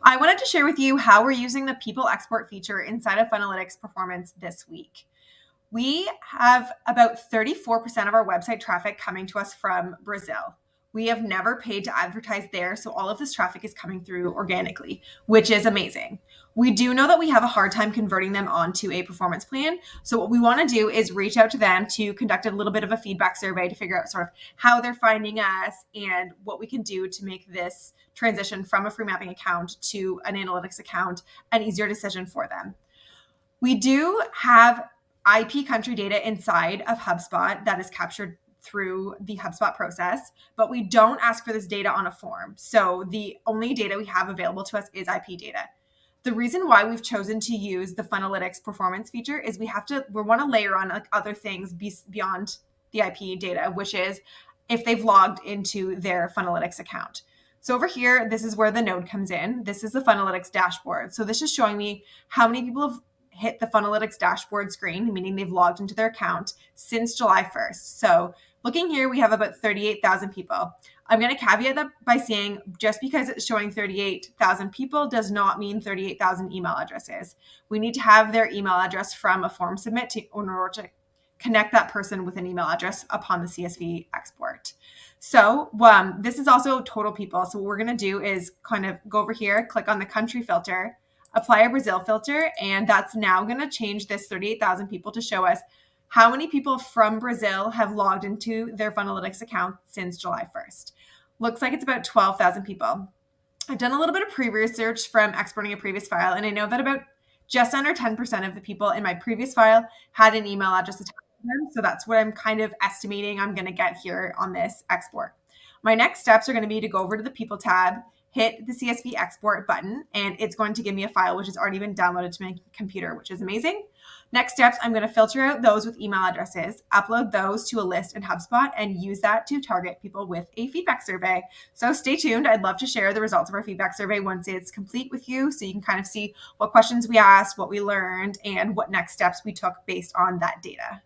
I wanted to share with you how we're using the people export feature inside of Funnelytics performance this week. We have about 34% of our website traffic coming to us from Brazil. We have never paid to advertise there, so all of this traffic is coming through organically, which is amazing. We do know that we have a hard time converting them onto a performance plan. So what we want to do is reach out to them to conduct a little bit of a feedback survey to figure out sort of how they're finding us and what we can do to make this transition from a free mapping account to an analytics account an easier decision for them. We do have IP country data inside of HubSpot that is captured through the HubSpot process, but we don't ask for this data on a form. So the only data we have available to us is IP data. The reason why we've chosen to use the Funnelytics performance feature is we want to layer on like other things beyond the IP data, which is if they've logged into their Funnelytics account. So over here, this is where the node comes in. This is the Funnelytics dashboard. So this is showing me how many people have hit the Funnelytics dashboard screen, meaning they've logged into their account since July 1st. So looking here, we have about 38,000 people. I'm going to caveat that by saying just because it's showing 38,000 people does not mean 38,000 email addresses. We need to have their email address from a form submit in order to connect that person with an email address upon the CSV export. So this is also total people. So what we're going to do is kind of go over here, click on the country filter, apply a Brazil filter, and that's now going to change this 38,000 people to show us how many people from Brazil have logged into their Funnelytics account since July 1st. Looks like it's about 12,000 people. I've done a little bit of pre-research from exporting a previous file, and I know that about just under 10% of the people in my previous file had an email address attached to them. So that's what I'm kind of estimating I'm going to get here on this export. My next steps are going to be to go over to the People tab, hit the CSV export button, and it's going to give me a file which has already been downloaded to my computer, which is amazing. Next steps, I'm going to filter out those with email addresses, upload those to a list in HubSpot, and use that to target people with a feedback survey. So stay tuned. I'd love to share the results of our feedback survey once it's complete with you, so you can kind of see what questions we asked, what we learned, and what next steps we took based on that data.